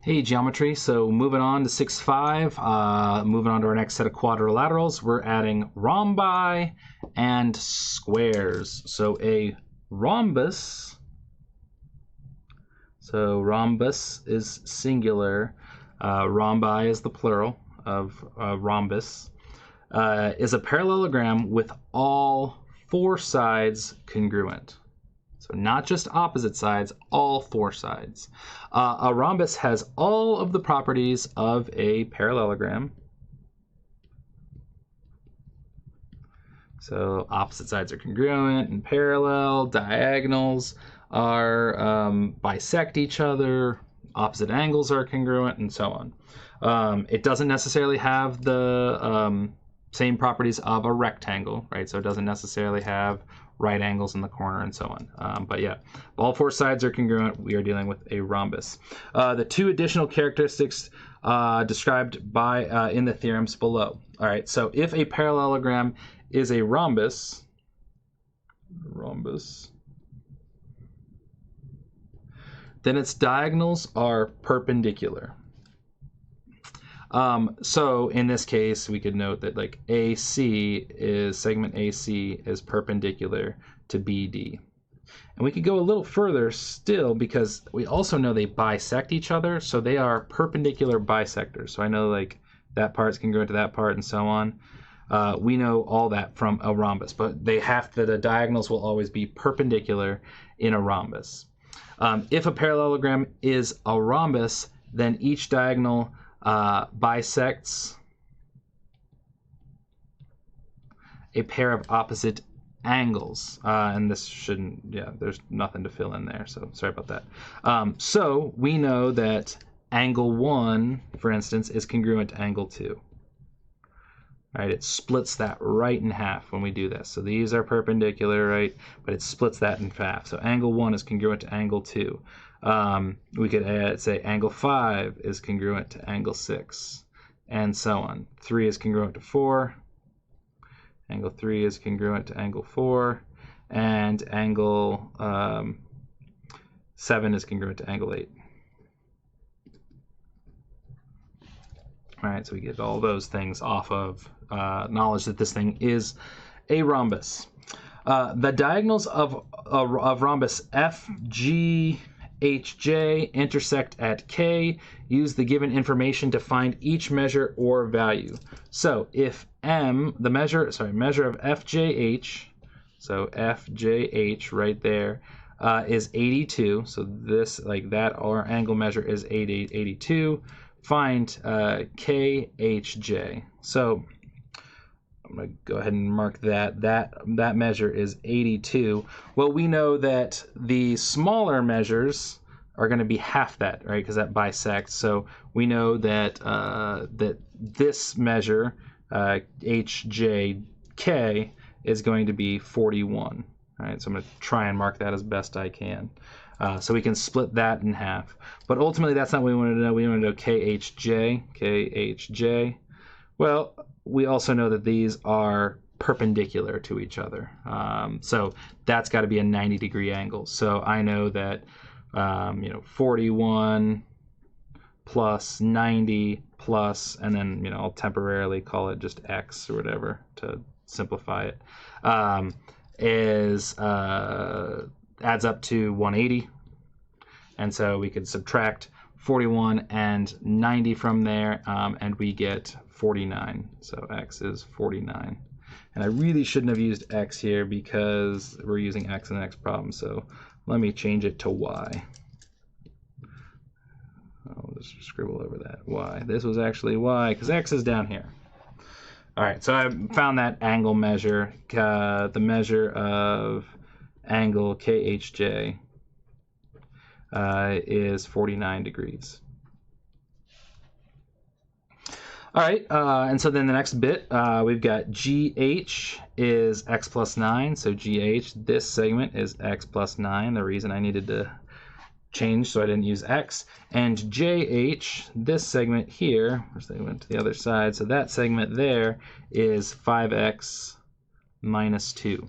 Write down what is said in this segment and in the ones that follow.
Hey, geometry. So moving on to 6.5, moving on to our next set of quadrilaterals, we're adding rhombi and squares. So a rhombus, so rhombus is singular, rhombi is the plural of rhombus, is a parallelogram with all four sides congruent. So not just opposite sides, all four sides. A rhombus has all of the properties of a parallelogram. So opposite sides are congruent and parallel. Diagonals are bisect each other. Opposite angles are congruent, and so on. It doesn't necessarily have the same properties of a rectangle, right? So it doesn't necessarily have right angles in the corner and so on. But yeah, all four sides are congruent. We are dealing with a rhombus. The two additional characteristics described by in the theorems below. All right, so if a parallelogram is a rhombus, then its diagonals are perpendicular. So in this case, we could note that like segment AC is perpendicular to BD. And we could go a little further still because we also know they bisect each other, so they are perpendicular bisectors. So I know like that part's congruent to that part and so on. We know all that from a rhombus, but the diagonals will always be perpendicular in a rhombus. If a parallelogram is a rhombus, then each diagonal bisects a pair of opposite angles, and this shouldn't, there's nothing to fill in there, so sorry about that. So we know that angle 1, for instance, is congruent to angle 2. Right, it splits that right in half when we do this. So these are perpendicular, right? But it splits that in half. So angle 1 is congruent to angle 2. We could say angle 5 is congruent to angle 6, and so on. 3 is congruent to 4. Angle 3 is congruent to angle 4. And angle 7 is congruent to angle 8. All right, so we get all those things off of knowledge that this thing is a rhombus. The diagonals of rhombus FG, HJ intersect at K. Use the given information to find each measure or value. So if measure of FJH, so FJH right there, is 82. So this, like that, our angle measure is 82. Find KHJ. So I'm going to go ahead and mark that. That measure is 82. Well, we know that the smaller measures are going to be half that, right? Because that bisects. So we know that that this measure, HJK, is going to be 41. All right, so I'm going to try and mark that as best I can. So we can split that in half. But ultimately, that's not what we wanted to know. We wanted to know KHJ. Well, we also know that these are perpendicular to each other. So that's got to be a 90-degree angle. So I know that 41 plus 90 plus, and then I'll temporarily call it just X or whatever to simplify it, adds up to 180. And so we could subtract 41 and 90 from there, and we get 49. So X is 49. And I really shouldn't have used X here because we're using X in the next problem. So let me change it to Y. I'll just scribble over that Y. This was actually Y because X is down here. All right, so I found that angle measure. The measure of angle KHJ is 49 degrees. All right, and so then the next bit, we've got GH is X plus 9. So GH, this segment is X plus 9. The reason I needed to change so I didn't use X. And JH, this segment here, which they went to the other side, so that segment there is 5X minus 2.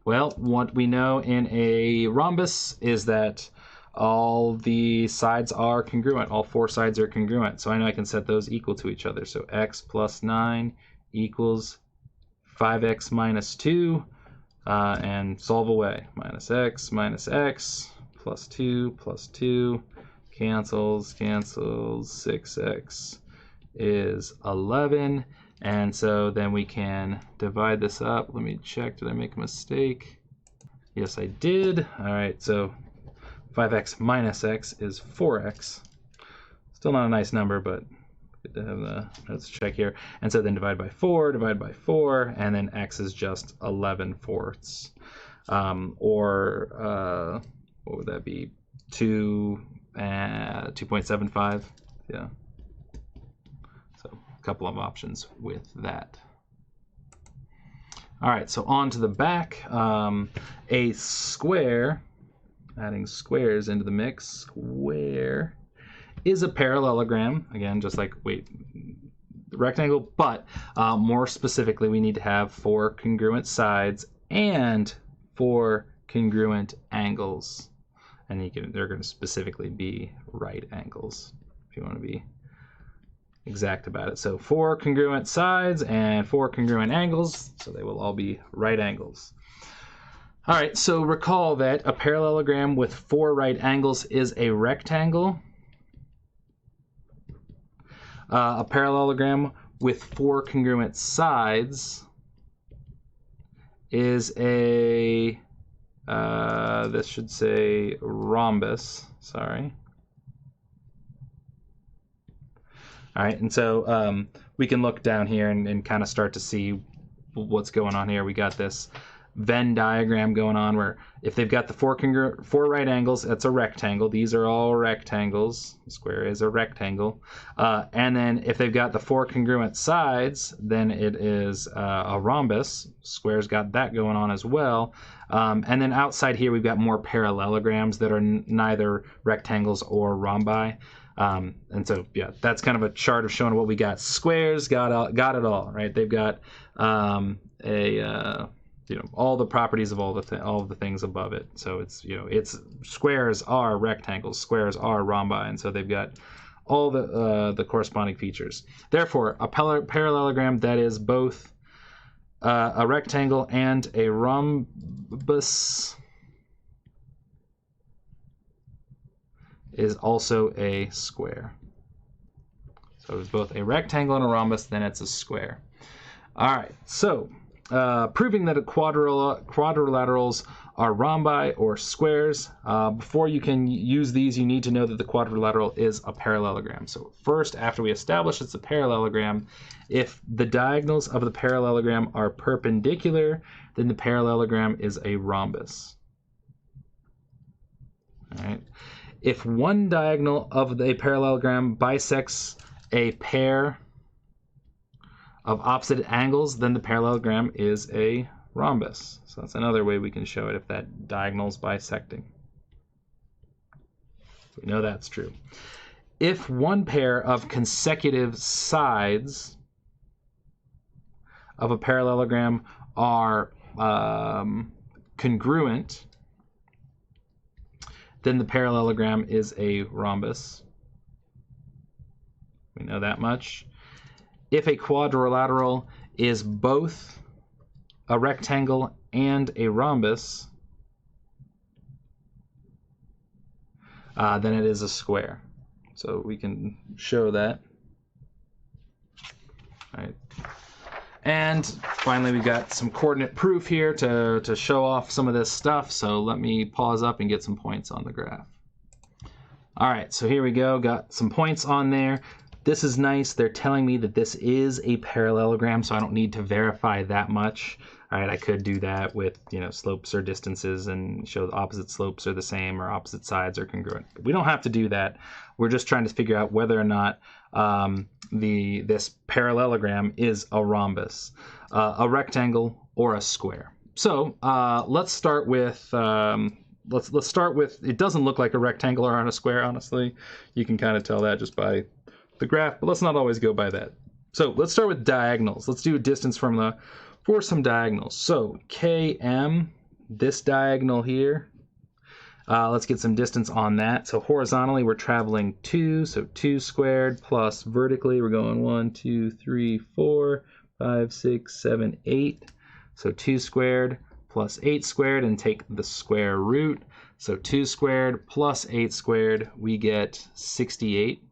Well, what we know in a rhombus is that all the sides are congruent. All 4 sides are congruent. So I know I can set those equal to each other. So x plus 9 equals 5x minus 2, and solve away. Minus x plus 2 cancels, 6x is 11. And so then we can divide this up. Let me check, did I make a mistake? Yes, I did. All right, so 5x minus x is 4x. Still not a nice number, but good to have the, let's check here. And so then divide by 4, and then x is just 11/4. What would that be? 2.75. Yeah. So a couple of options with that. All right, so on to the back. A square, adding squares into the mix, square is a parallelogram. Again, just like the rectangle, but more specifically, we need to have 4 congruent sides and 4 congruent angles. And they're going to specifically be right angles, if you want to be exact about it. So 4 congruent sides and 4 congruent angles, so they will all be right angles. All right, so recall that a parallelogram with 4 right angles is a rectangle. A parallelogram with 4 congruent sides is a, this should say rhombus, sorry. All right, and so we can look down here and kind of start to see what's going on here. We got this Venn diagram going on where if they've got the 4 right angles, that's a rectangle. These are all rectangles. The square is a rectangle. And then if they've got the 4 congruent sides, then it is a rhombus. Square's got that going on as well. And then outside here, we've got more parallelograms that are neither rectangles or rhombi. And so, yeah, that's kind of a chart of showing what we got. Squares got it all, right? They've got all the properties of all the things above it. So it's squares are rectangles, squares are rhombi, and so they've got all the corresponding features. Therefore, a parallelogram that is both a rectangle and a rhombus is also a square. So it's both a rectangle and a rhombus, then it's a square. All right, so proving that quadrilaterals are rhombi or squares. Before you can use these, you need to know that the quadrilateral is a parallelogram. So first, after we establish it's a parallelogram, if the diagonals of the parallelogram are perpendicular, then the parallelogram is a rhombus. All right. If one diagonal of a parallelogram bisects a pair of opposite angles, then the parallelogram is a rhombus. So that's another way we can show it if that diagonal is bisecting. We know that's true. If one pair of consecutive sides of a parallelogram are congruent, then the parallelogram is a rhombus. We know that much. If a quadrilateral is both a rectangle and a rhombus, then it is a square. So we can show that. All right. And finally, we've got some coordinate proof here to show off some of this stuff. So let me pause up and get some points on the graph. All right, so here we go. Got some points on there. This is nice. They're telling me that this is a parallelogram, so I don't need to verify that much. All right, I could do that with slopes or distances and show the opposite slopes are the same or opposite sides are congruent. But we don't have to do that. We're just trying to figure out whether or not this parallelogram is a rhombus, a rectangle, or a square. So let's start with let's start with. It doesn't look like a rectangle or on a square, honestly. You can kind of tell that just by the graph, but let's not always go by that. So let's start with diagonals. Let's do a distance formula for some diagonals. So Km, this diagonal here, Let's get some distance on that. So horizontally, we're traveling 2, so 2 squared, plus vertically, we're going 1, 2, 3, 4, 5, 6, 7, 8. So 2 squared plus 8 squared, and take the square root. So 2 squared plus 8 squared, we get 68.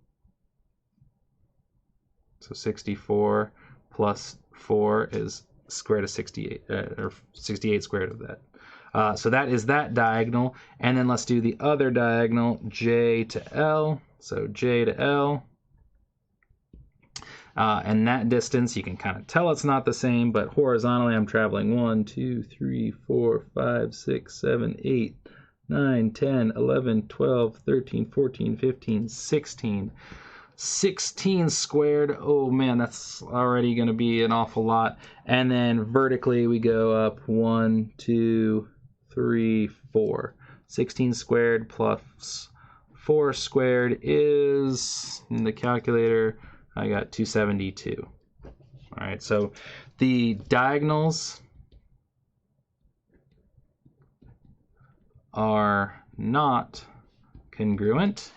So 64 plus 4 is square root of 68, or 68 squared of that. So that is that diagonal. And then let's do the other diagonal, j to L. So j to L. And that distance, you can kind of tell it's not the same, but horizontally I'm traveling 1, 2, 3, 4, 5, 6, 7, 8, 9, 10, 11, 12, 13, 14, 15, 16. 16 squared. Oh man, that's already going to be an awful lot. And then vertically we go up 1, 2, 3, 4. 16 squared plus 4 squared is, in the calculator, I got 272. All right, so the diagonals are not congruent.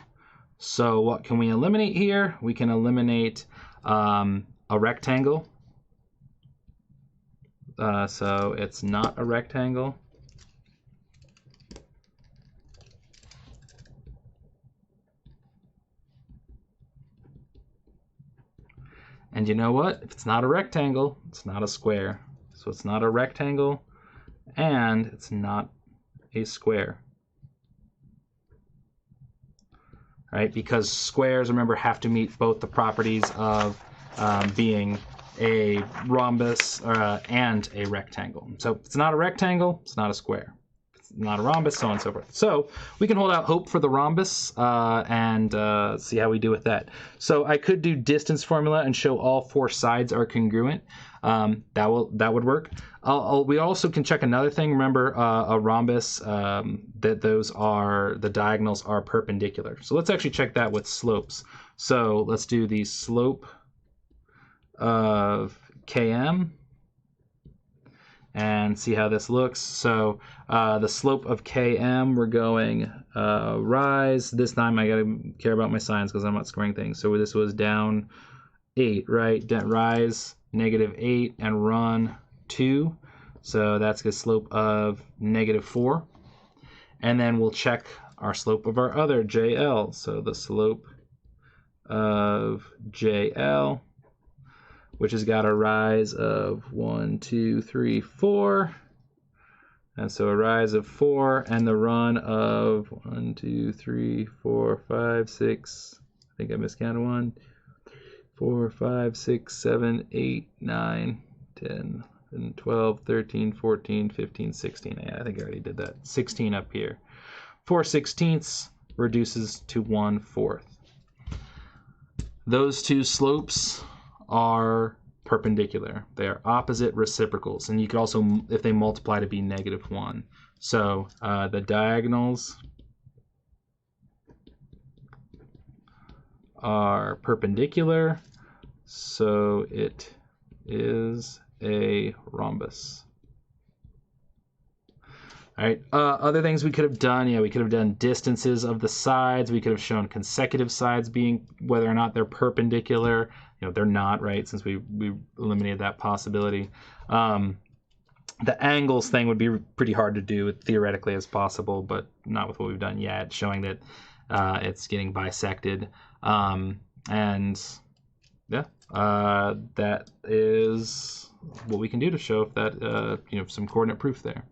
So what can we eliminate here? We can eliminate a rectangle. So it's not a rectangle. And you know what? If it's not a rectangle, it's not a square. So it's not a rectangle, and it's not a square. Right? Because squares, remember, have to meet both the properties of being a rhombus and a rectangle. So if it's not a rectangle, it's not a square. If it's not a rhombus, so on and so forth. So we can hold out hope for the rhombus and see how we do with that. So I could do distance formula and show all 4 sides are congruent. That would work. We also can check another thing. Remember, a rhombus, that the diagonals are perpendicular. So let's actually check that with slopes. So let's do the slope of Km and see how this looks. So the slope of Km, we're going rise. This time I gotta care about my signs because I'm not squaring things. So this was down 8, right? Rise -8 and run 2. So that's the slope of -4. And then we'll check our slope of our other JL. So the slope of JL, which has got a rise of 1, 2, 3, 4. And so a rise of 4 and the run of 1, 2, 3, 4, 5, 6. I think I miscounted 1, 4, 5, 6, 7, 8, 9, 10, and 12, 13, 14, 15, 16. Yeah, I think I already did that. 16 up here. 4/16 reduces to 1/4. Those two slopes are perpendicular. They are opposite reciprocals. And you could also, if they multiply, to be -1. So the diagonals are perpendicular, so it is a rhombus. All right, other things we could have done, we could have done distances of the sides. We could have shown consecutive sides being, whether or not they're perpendicular. They're not, right, since we eliminated that possibility. The angles thing would be pretty hard to do theoretically as possible, but not with what we've done yet, showing that it's getting bisected. And yeah, that is what we can do to show if that, some coordinate proof there.